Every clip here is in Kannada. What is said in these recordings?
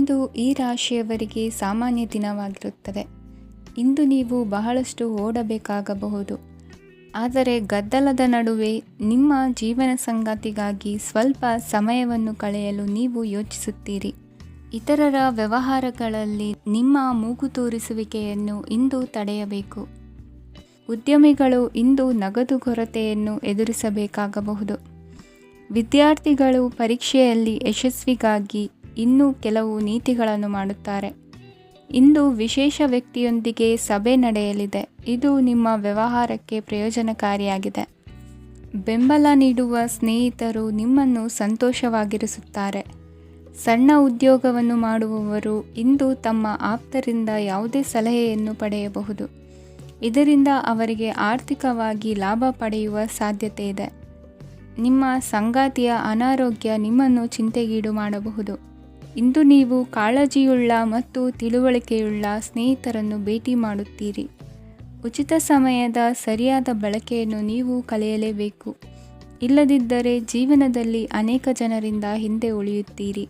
ಇಂದು ಈ ರಾಶಿಯವರಿಗೆ ಸಾಮಾನ್ಯ ದಿನವಾಗಿರುತ್ತದೆ. ಇಂದು ನೀವು ಬಹಳಷ್ಟು ಓಡಬೇಕಾಗಬಹುದು. ಆದರೆ ಗದ್ದಲದ ನಡುವೆ ನಿಮ್ಮ ಜೀವನ ಸಂಗಾತಿಗಾಗಿ ಸ್ವಲ್ಪ ಸಮಯವನ್ನು ಕಳೆಯಲು ನೀವು ಯೋಚಿಸುತ್ತೀರಿ. ಇತರರ ವ್ಯವಹಾರಗಳಲ್ಲಿ ನಿಮ್ಮ ಮೂಗು ತೂರಿಸುವಿಕೆಯನ್ನು ಇಂದು ತಡೆಯಬೇಕು. ಉದ್ಯಮಿಗಳು ಇಂದು ನಗದು ಕೊರತೆಯನ್ನು ಎದುರಿಸಬೇಕಾಗಬಹುದು. ವಿದ್ಯಾರ್ಥಿಗಳು ಪರೀಕ್ಷೆಯಲ್ಲಿ ಯಶಸ್ವಿಗಾಗಿ ಇನ್ನೂ ಕೆಲವು ನೀತಿಗಳನ್ನು ಮಾಡುತ್ತಾರೆ. ಇಂದು ವಿಶೇಷ ವ್ಯಕ್ತಿಯೊಂದಿಗೆ ಸಭೆ ನಡೆಯಲಿದೆ. ಇದು ನಿಮ್ಮ ವ್ಯವಹಾರಕ್ಕೆ ಪ್ರಯೋಜನಕಾರಿಯಾಗಿದೆ. ಬೆಂಬಲ ನೀಡುವ ಸ್ನೇಹಿತರು ನಿಮ್ಮನ್ನು ಸಂತೋಷವಾಗಿರಿಸುತ್ತಾರೆ. ಸಣ್ಣ ಉದ್ಯೋಗವನ್ನು ಮಾಡುವವರು ಇಂದು ತಮ್ಮ ಆಪ್ತರಿಂದ ಯಾವುದೇ ಸಲಹೆಯನ್ನು ಪಡೆಯಬಹುದು. ಇದರಿಂದ ಅವರಿಗೆ ಆರ್ಥಿಕವಾಗಿ ಲಾಭ ಪಡೆಯುವ ಸಾಧ್ಯತೆ ಇದೆ. ನಿಮ್ಮ ಸಂಗಾತಿಯ ಅನಾರೋಗ್ಯ ನಿಮ್ಮನ್ನು ಚಿಂತೆಗೀಡು ಮಾಡಬಹುದು. ಇಂದು ನೀವು ಕಾಳಜಿಯುಳ್ಳ ಮತ್ತು ತಿಳುವಳಿಕೆಯುಳ್ಳ ಸ್ನೇಹಿತರನ್ನು ಭೇಟಿ ಮಾಡುತ್ತೀರಿ. ಉಚಿತ ಸಮಯದ ಸರಿಯಾದ ಬಳಕೆಯನ್ನು ನೀವು ಕಲಿಯಲೇಬೇಕು. ಇಲ್ಲದಿದ್ದರೆ ಜೀವನದಲ್ಲಿ ಅನೇಕ ಜನರಿಂದ ಹಿಂದೆ ಉಳಿಯುತ್ತೀರಿ.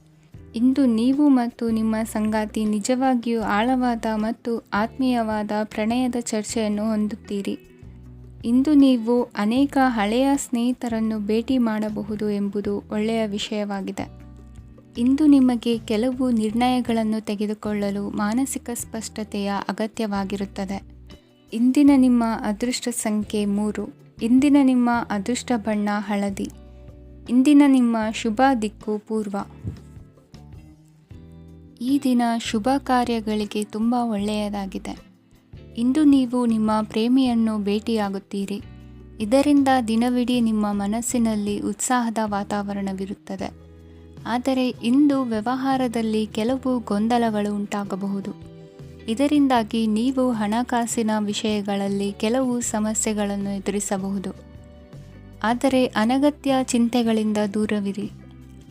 ಇಂದು ನೀವು ಮತ್ತು ನಿಮ್ಮ ಸಂಗಾತಿ ನಿಜವಾಗಿಯೂ ಆಳವಾದ ಮತ್ತು ಆತ್ಮೀಯವಾದ ಪ್ರಣಯದ ಚರ್ಚೆಯನ್ನು ಹೊಂದುತ್ತೀರಿ. ಇಂದು ನೀವು ಅನೇಕ ಹಳೆಯ ಸ್ನೇಹಿತರನ್ನು ಭೇಟಿ ಮಾಡಬಹುದು ಎಂಬುದು ಒಳ್ಳೆಯ ವಿಷಯವಾಗಿದೆ. ಇಂದು ನಿಮಗೆ ಕೆಲವು ನಿರ್ಣಯಗಳನ್ನು ತೆಗೆದುಕೊಳ್ಳಲು ಮಾನಸಿಕ ಸ್ಪಷ್ಟತೆಯ ಅಗತ್ಯವಾಗಿರುತ್ತದೆ. ಇಂದಿನ ನಿಮ್ಮ ಅದೃಷ್ಟ ಸಂಖ್ಯೆ 3. ಇಂದಿನ ನಿಮ್ಮ ಅದೃಷ್ಟ ಬಣ್ಣ ಹಳದಿ. ಇಂದಿನ ನಿಮ್ಮ ಶುಭ ದಿಕ್ಕು ಪೂರ್ವ. ಈ ದಿನ ಶುಭ ಕಾರ್ಯಗಳಿಗೆ ತುಂಬ ಒಳ್ಳೆಯದಾಗಿದೆ. ಇಂದು ನೀವು ನಿಮ್ಮ ಪ್ರೇಮಿಯನ್ನು ಭೇಟಿಯಾಗುತ್ತೀರಿ. ಇದರಿಂದ ದಿನವಿಡೀ ನಿಮ್ಮ ಮನಸ್ಸಿನಲ್ಲಿ ಉತ್ಸಾಹದ ವಾತಾವರಣವಿರುತ್ತದೆ. ಆದರೆ ಇಂದು ವ್ಯವಹಾರದಲ್ಲಿ ಕೆಲವು ಗೊಂದಲಗಳು ಉಂಟಾಗಬಹುದು. ಇದರಿಂದಾಗಿ ನೀವು ಹಣಕಾಸಿನ ವಿಷಯಗಳಲ್ಲಿ ಕೆಲವು ಸಮಸ್ಯೆಗಳನ್ನು ಎದುರಿಸಬಹುದು. ಆದರೆ ಅನಗತ್ಯ ಚಿಂತೆಗಳಿಂದ ದೂರವಿರಿ.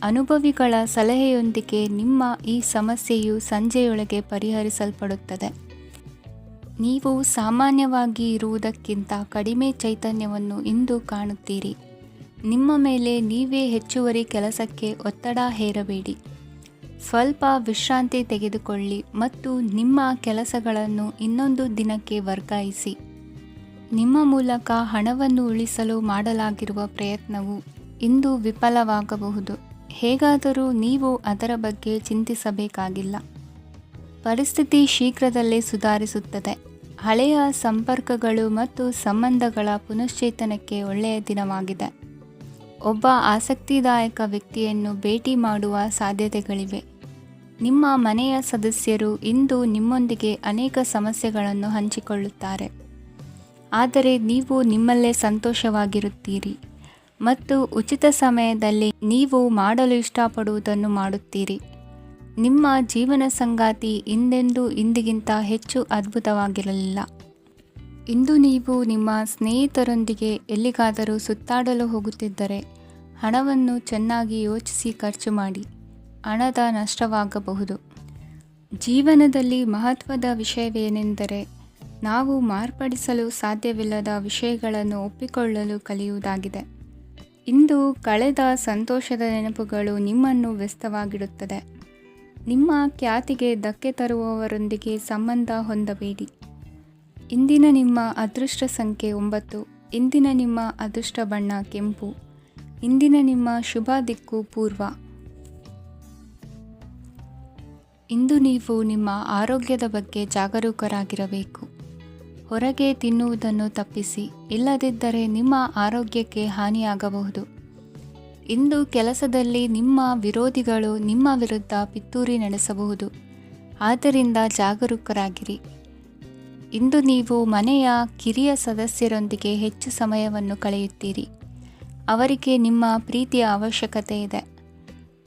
ಅನುಭವಿಗಳ ಸಲಹೆಯೊಂದಿಗೆ ನಿಮ್ಮ ಈ ಸಮಸ್ಯೆಯು ಸಂಜೆಯೊಳಗೆ ಪರಿಹರಿಸಲ್ಪಡುತ್ತದೆ. ನೀವು ಸಾಮಾನ್ಯವಾಗಿ ಇರುವುದಕ್ಕಿಂತ ಕಡಿಮೆ ಚೈತನ್ಯವನ್ನು ಇಂದು ಕಾಣುತ್ತೀರಿ. ನಿಮ್ಮ ಮೇಲೆ ನೀವೇ ಹೆಚ್ಚುವರಿ ಕೆಲಸಕ್ಕೆ ಒತ್ತಡ ಹೇರಬೇಡಿ. ಸ್ವಲ್ಪ ವಿಶ್ರಾಂತಿ ತೆಗೆದುಕೊಳ್ಳಿ ಮತ್ತು ನಿಮ್ಮ ಕೆಲಸಗಳನ್ನು ಇನ್ನೊಂದು ದಿನಕ್ಕೆ ವರ್ಗಾಯಿಸಿ. ನಿಮ್ಮ ಮೂಲಕ ಹಣವನ್ನು ಉಳಿಸಲು ಮಾಡಲಾಗಿರುವ ಪ್ರಯತ್ನವು ಇಂದು ವಿಫಲವಾಗಬಹುದು. ಹೇಗಾದರೂ ನೀವು ಅದರ ಬಗ್ಗೆ ಚಿಂತಿಸಬೇಕಾಗಿಲ್ಲ. ಪರಿಸ್ಥಿತಿ ಶೀಘ್ರದಲ್ಲೇ ಸುಧಾರಿಸುತ್ತದೆ. ಹಳೆಯ ಸಂಪರ್ಕಗಳು ಮತ್ತು ಸಂಬಂಧಗಳ ಪುನಶ್ಚೇತನಕ್ಕೆ ಒಳ್ಳೆಯ ದಿನವಾಗಿದೆ. ಒಬ್ಬ ಆಸಕ್ತಿದಾಯಕ ವ್ಯಕ್ತಿಯನ್ನು ಭೇಟಿ ಮಾಡುವ ಸಾಧ್ಯತೆಗಳಿವೆ. ನಿಮ್ಮ ಮನೆಯ ಸದಸ್ಯರು ಇಂದು ನಿಮ್ಮೊಂದಿಗೆ ಅನೇಕ ಸಮಸ್ಯೆಗಳನ್ನು ಹಂಚಿಕೊಳ್ಳುತ್ತಾರೆ. ಆದರೆ ನೀವು ನಿಮ್ಮಲ್ಲೇ ಸಂತೋಷವಾಗಿರುತ್ತೀರಿ ಮತ್ತು ಉಚಿತ ಸಮಯದಲ್ಲಿ ನೀವು ಮಾಡಲು ಇಷ್ಟಪಡುವುದನ್ನು ಮಾಡುತ್ತೀರಿ. ನಿಮ್ಮ ಜೀವನ ಸಂಗಾತಿ ಇಂದೆಂದೂ ಇಂದಿಗಿಂತ ಹೆಚ್ಚು ಅದ್ಭುತವಾಗಿರಲಿಲ್ಲ. ಇಂದು ನೀವು ನಿಮ್ಮ ಸ್ನೇಹಿತರೊಂದಿಗೆ ಎಲ್ಲಿಗಾದರೂ ಸುತ್ತಾಡಲು ಹೋಗುತ್ತಿದ್ದರೆ ಹಣವನ್ನು ಚೆನ್ನಾಗಿ ಯೋಚಿಸಿ ಖರ್ಚು ಮಾಡಿ. ಹಣದ ನಷ್ಟವಾಗಬಹುದು. ಜೀವನದಲ್ಲಿ ಮಹತ್ವದ ವಿಷಯವೇನೆಂದರೆ ನಾವು ಮಾರ್ಪಡಿಸಲು ಸಾಧ್ಯವಿಲ್ಲದ ವಿಷಯಗಳನ್ನು ಒಪ್ಪಿಕೊಳ್ಳಲು ಕಲಿಯುವುದಾಗಿದೆ. ಇಂದು ಕಳೆದ ಸಂತೋಷದ ನೆನಪುಗಳು ನಿಮ್ಮನ್ನು ವ್ಯಸ್ತವಾಗಿಡುತ್ತದೆ. ನಿಮ್ಮ ಖ್ಯಾತಿಗೆ ಧಕ್ಕೆ ತರುವವರೊಂದಿಗೆ ಸಂಬಂಧ ಹೊಂದಬೇಡಿ. ಇಂದಿನ ನಿಮ್ಮ ಅದೃಷ್ಟ ಸಂಖ್ಯೆ 9. ಇಂದಿನ ನಿಮ್ಮ ಅದೃಷ್ಟ ಬಣ್ಣ ಕೆಂಪು. ಇಂದಿನ ನಿಮ್ಮ ಶುಭ ದಿಕ್ಕು ಪೂರ್ವ. ಇಂದು ನೀವು ನಿಮ್ಮ ಆರೋಗ್ಯದ ಬಗ್ಗೆ ಜಾಗರೂಕರಾಗಿರಬೇಕು. ಹೊರಗೆ ತಿನ್ನುವುದನ್ನು ತಪ್ಪಿಸಿ. ಇಲ್ಲದಿದ್ದರೆ ನಿಮ್ಮ ಆರೋಗ್ಯಕ್ಕೆ ಹಾನಿಯಾಗಬಹುದು. ಇಂದು ಕೆಲಸದಲ್ಲಿ ನಿಮ್ಮ ವಿರೋಧಿಗಳು ನಿಮ್ಮ ವಿರುದ್ಧ ಪಿತೂರಿ ನಡೆಸಬಹುದು. ಆದ್ದರಿಂದ ಜಾಗರೂಕರಾಗಿರಿ. ಇಂದು ನೀವು ಮನೆಯ ಕಿರಿಯ ಸದಸ್ಯರೊಂದಿಗೆ ಹೆಚ್ಚು ಸಮಯವನ್ನು ಕಳೆಯುತ್ತೀರಿ. ಅವರಿಗೆ ನಿಮ್ಮ ಪ್ರೀತಿಯ ಅವಶ್ಯಕತೆ ಇದೆ.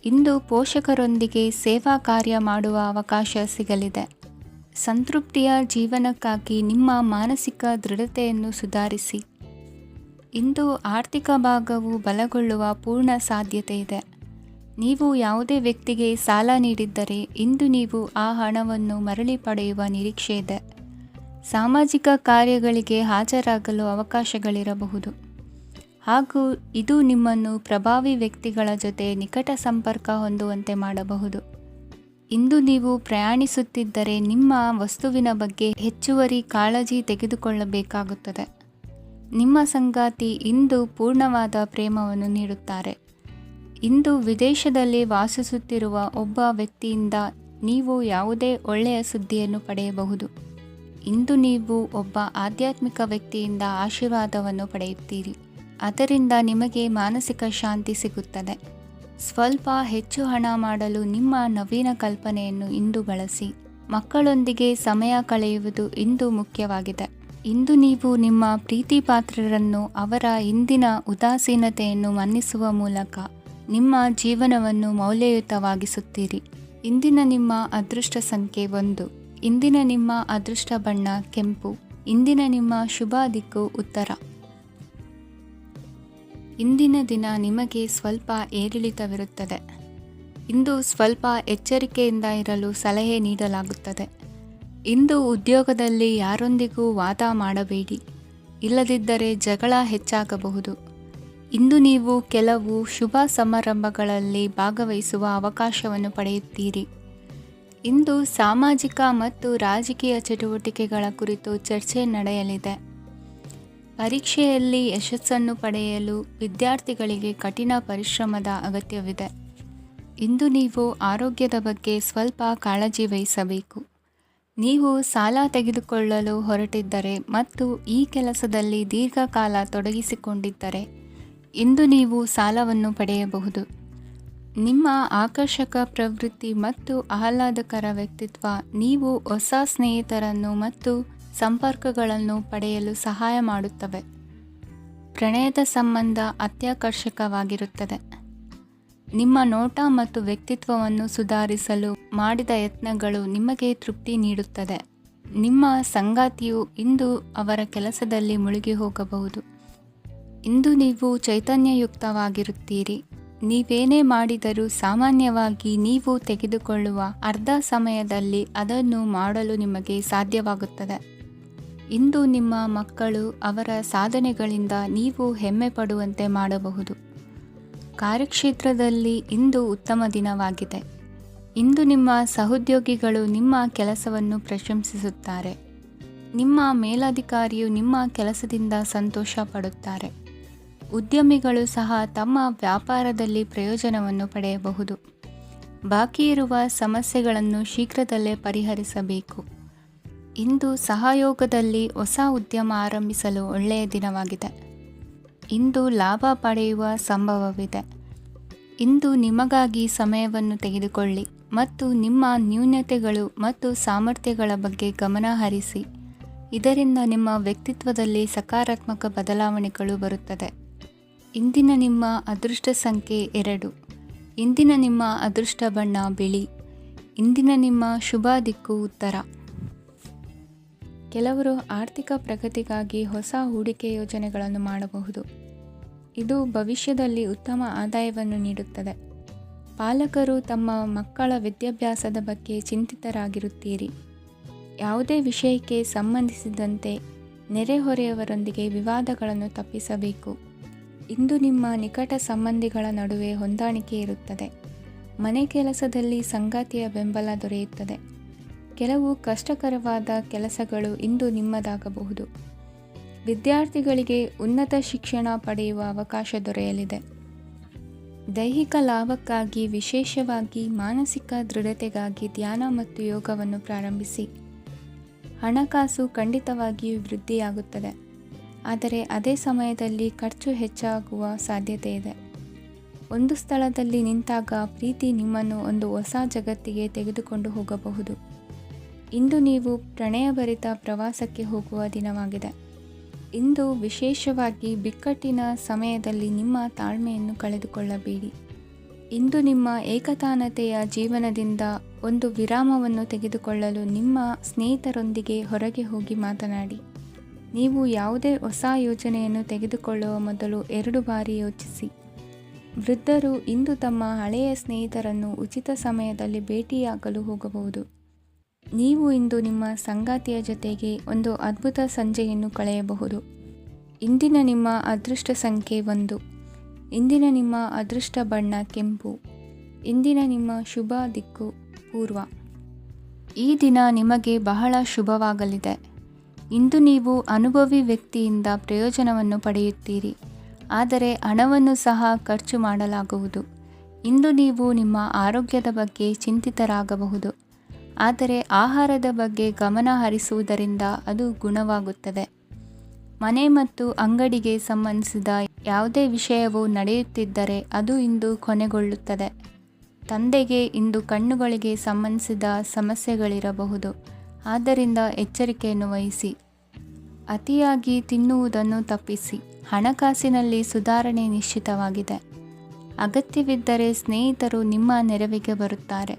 ಇಂದು ಪೋಷಕರೊಂದಿಗೆ ಸೇವಾ ಕಾರ್ಯ ಮಾಡುವ ಅವಕಾಶ ಸಿಗಲಿದೆ. ಸಂತೃಪ್ತಿಯ ಜೀವನಕ್ಕಾಗಿ ನಿಮ್ಮ ಮಾನಸಿಕ ದೃಢತೆಯನ್ನು ಸುಧಾರಿಸಿ. ಇಂದು ಆರ್ಥಿಕ ಭಾಗವು ಬಲಗೊಳ್ಳುವ ಪೂರ್ಣ ಸಾಧ್ಯತೆ ಇದೆ. ನೀವು ಯಾವುದೇ ವ್ಯಕ್ತಿಗೆ ಸಾಲ ನೀಡಿದ್ದರೆ ಇಂದು ನೀವು ಆ ಹಣವನ್ನು ಮರಳಿ ಪಡೆಯುವ ನಿರೀಕ್ಷೆ ಇದೆ. ಸಾಮಾಜಿಕ ಕಾರ್ಯಗಳಿಗೆ ಹಾಜರಾಗಲು ಅವಕಾಶಗಳಿರಬಹುದು. ಹಾಗೂ ಇದು ನಿಮ್ಮನ್ನು ಪ್ರಭಾವಿ ವ್ಯಕ್ತಿಗಳ ಜೊತೆ ನಿಕಟ ಸಂಪರ್ಕ ಹೊಂದುವಂತೆ ಮಾಡಬಹುದು. ಇಂದು ನೀವು ಪ್ರಯಾಣಿಸುತ್ತಿದ್ದರೆ ನಿಮ್ಮ ವಸ್ತುವಿನ ಬಗ್ಗೆ ಹೆಚ್ಚುವರಿ ಕಾಳಜಿ ತೆಗೆದುಕೊಳ್ಳಬೇಕಾಗುತ್ತದೆ. ನಿಮ್ಮ ಸಂಗಾತಿ ಇಂದು ಪೂರ್ಣವಾದ ಪ್ರೇಮವನ್ನು ನೀಡುತ್ತಾರೆ. ಇಂದು ವಿದೇಶದಲ್ಲಿ ವಾಸಿಸುತ್ತಿರುವ ಒಬ್ಬ ವ್ಯಕ್ತಿಯಿಂದ ನೀವು ಯಾವುದೇ ಒಳ್ಳೆಯ ಸುದ್ದಿಯನ್ನು ಪಡೆಯಬಹುದು. ಇಂದು ನೀವು ಒಬ್ಬ ಆಧ್ಯಾತ್ಮಿಕ ವ್ಯಕ್ತಿಯಿಂದ ಆಶೀರ್ವಾದವನ್ನು ಪಡೆಯುತ್ತೀರಿ. ಅದರಿಂದ ನಿಮಗೆ ಮಾನಸಿಕ ಶಾಂತಿ ಸಿಗುತ್ತದೆ. ಸ್ವಲ್ಪ ಹೆಚ್ಚು ಹಣ ಮಾಡಲು ನಿಮ್ಮ ನವೀನ ಕಲ್ಪನೆಯನ್ನು ಇಂದು ಬಳಸಿ. ಮಕ್ಕಳೊಂದಿಗೆ ಸಮಯ ಕಳೆಯುವುದು ಇಂದು ಮುಖ್ಯವಾಗಿದೆ. ಇಂದು ನೀವು ನಿಮ್ಮ ಪ್ರೀತಿ ಪಾತ್ರರನ್ನು ಅವರ ಇಂದಿನ ಉದಾಸೀನತೆಯನ್ನು ಮನ್ನಿಸುವ ಮೂಲಕ ನಿಮ್ಮ ಜೀವನವನ್ನು ಮೌಲ್ಯಯುತವಾಗಿಸುತ್ತೀರಿ. ಇಂದಿನ ನಿಮ್ಮ ಅದೃಷ್ಟ ಸಂಖ್ಯೆ 1. ಇಂದಿನ ನಿಮ್ಮ ಅದೃಷ್ಟ ಬಣ್ಣ ಕೆಂಪು. ಇಂದಿನ ನಿಮ್ಮ ಶುಭ ದಿಕ್ಕು ಉತ್ತರ. ಇಂದಿನ ದಿನ ನಿಮಗೆ ಸ್ವಲ್ಪ ಏರಿಳಿತವಿರುತ್ತದೆ. ಇಂದು ಸ್ವಲ್ಪ ಎಚ್ಚರಿಕೆಯಿಂದ ಇರಲು ಸಲಹೆ ನೀಡಲಾಗುತ್ತದೆ. ಇಂದು ಉದ್ಯೋಗದಲ್ಲಿ ಯಾರೊಂದಿಗೂ ವಾದ ಮಾಡಬೇಡಿ, ಇಲ್ಲದಿದ್ದರೆ ಜಗಳ ಹೆಚ್ಚಾಗಬಹುದು. ಇಂದು ನೀವು ಕೆಲವು ಶುಭ ಸಮಾರಂಭಗಳಲ್ಲಿ ಭಾಗವಹಿಸುವ ಅವಕಾಶವನ್ನು ಪಡೆಯುತ್ತೀರಿ. ಇಂದು ಸಾಮಾಜಿಕ ಮತ್ತು ರಾಜಕೀಯ ಚಟುವಟಿಕೆಗಳ ಕುರಿತು ಚರ್ಚೆ ನಡೆಯಲಿದೆ. ಪರೀಕ್ಷೆಯಲ್ಲಿ ಯಶಸ್ಸನ್ನು ಪಡೆಯಲು ವಿದ್ಯಾರ್ಥಿಗಳಿಗೆ ಕಠಿಣ ಪರಿಶ್ರಮದ ಅಗತ್ಯವಿದೆ. ಇಂದು ನೀವು ಆರೋಗ್ಯದ ಬಗ್ಗೆ ಸ್ವಲ್ಪ ಕಾಳಜಿ ವಹಿಸಬೇಕು. ನೀವು ಸಾಲ ತೆಗೆದುಕೊಳ್ಳಲು ಹೊರಟಿದ್ದರೆ ಮತ್ತು ಈ ಕೆಲಸದಲ್ಲಿ ದೀರ್ಘಕಾಲ ತೊಡಗಿಸಿಕೊಂಡಿದ್ದರೆ ಇಂದು ನೀವು ಸಾಲವನ್ನು ಪಡೆಯಬಹುದು. ನಿಮ್ಮ ಆಕರ್ಷಕ ಪ್ರವೃತ್ತಿ ಮತ್ತು ಆಹ್ಲಾದಕರ ವ್ಯಕ್ತಿತ್ವ ನೀವು ಹೊಸ ಸ್ನೇಹಿತರನ್ನು ಮತ್ತು ಸಂಪರ್ಕಗಳನ್ನು ಪಡೆಯಲು ಸಹಾಯ ಮಾಡುತ್ತವೆ. ಪ್ರಣಯದ ಸಂಬಂಧ ಅತ್ಯಾಕರ್ಷಕವಾಗಿರುತ್ತದೆ. ನಿಮ್ಮ ನೋಟ ಮತ್ತು ವ್ಯಕ್ತಿತ್ವವನ್ನು ಸುಧಾರಿಸಲು ಮಾಡಿದ ಯತ್ನಗಳು ನಿಮಗೆ ತೃಪ್ತಿ ನೀಡುತ್ತದೆ. ನಿಮ್ಮ ಸಂಗಾತಿಯು ಇಂದು ಅವರ ಕೆಲಸದಲ್ಲಿ ಮುಳುಗಿ ಹೋಗಬಹುದು. ಇಂದು ನೀವು ಚೈತನ್ಯಯುಕ್ತವಾಗಿರುತ್ತೀರಿ. ನೀವೇನೇ ಮಾಡಿದರೂ ಸಾಮಾನ್ಯವಾಗಿ ನೀವು ತೆಗೆದುಕೊಳ್ಳುವ ಅರ್ಧ ಸಮಯದಲ್ಲಿ ಅದನ್ನು ಮಾಡಲು ನಿಮಗೆ ಸಾಧ್ಯವಾಗುತ್ತದೆ. ಇಂದು ನಿಮ್ಮ ಮಕ್ಕಳು ಅವರ ಸಾಧನೆಗಳಿಂದ ನೀವು ಹೆಮ್ಮೆ ಪಡುವಂತೆ ಮಾಡಬಹುದು. ಕಾರ್ಯಕ್ಷೇತ್ರದಲ್ಲಿ ಇಂದು ಉತ್ತಮ ದಿನವಾಗಿದೆ. ಇಂದು ನಿಮ್ಮ ಸಹೋದ್ಯೋಗಿಗಳು ನಿಮ್ಮ ಕೆಲಸವನ್ನು ಪ್ರಶಂಸಿಸುತ್ತಾರೆ. ನಿಮ್ಮ ಮೇಲಧಿಕಾರಿಯು ನಿಮ್ಮ ಕೆಲಸದಿಂದ ಸಂತೋಷ ಪಡುತ್ತಾರೆ. ಉದ್ಯಮಿಗಳು ಸಹ ತಮ್ಮ ವ್ಯಾಪಾರದಲ್ಲಿ ಪ್ರಯೋಜನವನ್ನು ಪಡೆಯಬಹುದು. ಬಾಕಿ ಇರುವ ಸಮಸ್ಯೆಗಳನ್ನು ಶೀಘ್ರದಲ್ಲೇ ಪರಿಹರಿಸಬೇಕು. ಇಂದು ಸಹಯೋಗದಲ್ಲಿ ಹೊಸ ಉದ್ಯಮ ಆರಂಭಿಸಲು ಒಳ್ಳೆಯ ದಿನವಾಗಿದೆ. ಇಂದು ಲಾಭ ಪಡೆಯುವ ಸಂಭವವಿದೆ. ಇಂದು ನಿಮಗಾಗಿ ಸಮಯವನ್ನು ತೆಗೆದುಕೊಳ್ಳಿ ಮತ್ತು ನಿಮ್ಮ ನ್ಯೂನತೆಗಳು ಮತ್ತು ಸಾಮರ್ಥ್ಯಗಳ ಬಗ್ಗೆ ಗಮನ ಹರಿಸಿ. ಇದರಿಂದ ನಿಮ್ಮ ವ್ಯಕ್ತಿತ್ವದಲ್ಲಿ ಸಕಾರಾತ್ಮಕ ಬದಲಾವಣೆಗಳು ಬರುತ್ತದೆ. ಇಂದಿನ ನಿಮ್ಮ ಅದೃಷ್ಟ ಸಂಖ್ಯೆ 2. ಇಂದಿನ ನಿಮ್ಮ ಅದೃಷ್ಟ ಬಣ್ಣ ಬಿಳಿ. ಇಂದಿನ ನಿಮ್ಮ ಶುಭ ದಿಕ್ಕು ಉತ್ತರ. ಕೆಲವರು ಆರ್ಥಿಕ ಪ್ರಗತಿಗಾಗಿ ಹೊಸ ಹೂಡಿಕೆ ಯೋಜನೆಗಳನ್ನು ಮಾಡಬಹುದು. ಇದು ಭವಿಷ್ಯದಲ್ಲಿ ಉತ್ತಮ ಆದಾಯವನ್ನು ನೀಡುತ್ತದೆ. ಪಾಲಕರು ತಮ್ಮ ಮಕ್ಕಳ ವಿದ್ಯಾಭ್ಯಾಸದ ಬಗ್ಗೆ ಚಿಂತಿತರಾಗಿರುತ್ತೀರಿ. ಯಾವುದೇ ವಿಷಯಕ್ಕೆ ಸಂಬಂಧಿಸಿದಂತೆ ನೆರೆಹೊರೆಯವರೊಂದಿಗೆ ವಿವಾದಗಳನ್ನು ತಪ್ಪಿಸಬೇಕು. ಇಂದು ನಿಮ್ಮ ನಿಕಟ ಸಂಬಂಧಿಗಳ ನಡುವೆ ಹೊಂದಾಣಿಕೆ ಇರುತ್ತದೆ. ಮನೆ ಕೆಲಸದಲ್ಲಿ ಸಂಗಾತಿಯ ಬೆಂಬಲ ದೊರೆಯುತ್ತದೆ. ಕೆಲವು ಕಷ್ಟಕರವಾದ ಕೆಲಸಗಳು ಇಂದು ನಿಮ್ಮದಾಗಬಹುದು. ವಿದ್ಯಾರ್ಥಿಗಳಿಗೆ ಉನ್ನತ ಶಿಕ್ಷಣ ಪಡೆಯುವ ಅವಕಾಶ ದೊರೆಯಲಿದೆ. ದೈಹಿಕ ಲಾಭಕ್ಕಾಗಿ, ವಿಶೇಷವಾಗಿ ಮಾನಸಿಕ ದೃಢತೆಗಾಗಿ ಧ್ಯಾನ ಮತ್ತು ಯೋಗವನ್ನು ಪ್ರಾರಂಭಿಸಿ. ಹಣಕಾಸು ಖಂಡಿತವಾಗಿಯೂ ವೃದ್ಧಿಯಾಗುತ್ತದೆ, ಆದರೆ ಅದೇ ಸಮಯದಲ್ಲಿ ಖರ್ಚು ಹೆಚ್ಚಾಗುವ ಸಾಧ್ಯತೆ ಇದೆ. ಒಂದು ಸ್ಥಳದಲ್ಲಿ ನಿಂತಾಗ ಪ್ರೀತಿ ನಿಮ್ಮನ್ನು ಒಂದು ಹೊಸ ಜಗತ್ತಿಗೆ ತೆಗೆದುಕೊಂಡು ಹೋಗಬಹುದು. ಇಂದು ನೀವು ಪ್ರಣಯಭರಿತ ಪ್ರವಾಸಕ್ಕೆ ಹೋಗುವ ದಿನವಾಗಿದೆ. ಇಂದು ವಿಶೇಷವಾಗಿ ಬಿಕ್ಕಟ್ಟಿನ ಸಮಯದಲ್ಲಿ ನಿಮ್ಮ ತಾಳ್ಮೆಯನ್ನು ಕಳೆದುಕೊಳ್ಳಬೇಡಿ. ಇಂದು ನಿಮ್ಮ ಏಕತಾನತೆಯ ಜೀವನದಿಂದ ಒಂದು ವಿರಾಮವನ್ನು ತೆಗೆದುಕೊಳ್ಳಲು ನಿಮ್ಮ ಸ್ನೇಹಿತರೊಂದಿಗೆ ಹೊರಗೆ ಹೋಗಿ ಮಾತನಾಡಿ. ನೀವು ಯಾವುದೇ ಹೊಸ ಯೋಜನೆಯನ್ನು ತೆಗೆದುಕೊಳ್ಳುವ ಮೊದಲು 2 ಬಾರಿ ಯೋಚಿಸಿ. ವೃದ್ಧರು ಇಂದು ತಮ್ಮ ಹಳೆಯ ಸ್ನೇಹಿತರನ್ನು ಉಚಿತ ಸಮಯದಲ್ಲಿ ಭೇಟಿಯಾಗಲು ಹೋಗಬಹುದು. ನೀವು ಇಂದು ನಿಮ್ಮ ಸಂಗಾತಿಯ ಜೊತೆಗೆ ಒಂದು ಅದ್ಭುತ ಸಂಜೆಯನ್ನು ಕಳೆಯಬಹುದು. ಇಂದಿನ ನಿಮ್ಮ ಅದೃಷ್ಟ ಸಂಖ್ಯೆ 1. ಇಂದಿನ ನಿಮ್ಮ ಅದೃಷ್ಟ ಬಣ್ಣ ಕೆಂಪು. ಇಂದಿನ ನಿಮ್ಮ ಶುಭ ದಿಕ್ಕು ಪೂರ್ವ. ಈ ದಿನ ನಿಮಗೆ ಬಹಳ ಶುಭವಾಗಲಿದೆ. ಇಂದು ನೀವು ಅನುಭವಿ ವ್ಯಕ್ತಿಯಿಂದ ಪ್ರಯೋಜನವನ್ನು ಪಡೆಯುತ್ತೀರಿ, ಆದರೆ ಹಣವನ್ನು ಸಹ ಖರ್ಚು ಮಾಡಲಾಗುವುದು. ಇಂದು ನೀವು ನಿಮ್ಮ ಆರೋಗ್ಯದ ಬಗ್ಗೆ ಚಿಂತಿತರಾಗಬಹುದು, ಆದರೆ ಆಹಾರದ ಬಗ್ಗೆ ಗಮನ ಹರಿಸುವುದರಿಂದ ಅದು ಗುಣವಾಗುತ್ತದೆ. ಮನೆ ಮತ್ತು ಅಂಗಡಿಗೆ ಸಂಬಂಧಿಸಿದ ಯಾವುದೇ ವಿಷಯವು ನಡೆಯುತ್ತಿದ್ದರೆ ಅದು ಇಂದು ಕೊನೆಗೊಳ್ಳುತ್ತದೆ. ತಂದೆಗೆ ಇಂದು ಕಣ್ಣುಗಳಿಗೆ ಸಂಬಂಧಿಸಿದ ಸಮಸ್ಯೆಗಳಿರಬಹುದು, ಆದ್ದರಿಂದ ಎಚ್ಚರಿಕೆಯನ್ನು ವಹಿಸಿ. ಅತಿಯಾಗಿ ತಿನ್ನುವುದನ್ನು ತಪ್ಪಿಸಿ. ಹಣಕಾಸಿನಲ್ಲಿ ಸುಧಾರಣೆ ನಿಶ್ಚಿತವಾಗಿದೆ. ಅಗತ್ಯವಿದ್ದರೆ ಸ್ನೇಹಿತರು ನಿಮ್ಮ ನೆರವಿಗೆ ಬರುತ್ತಾರೆ.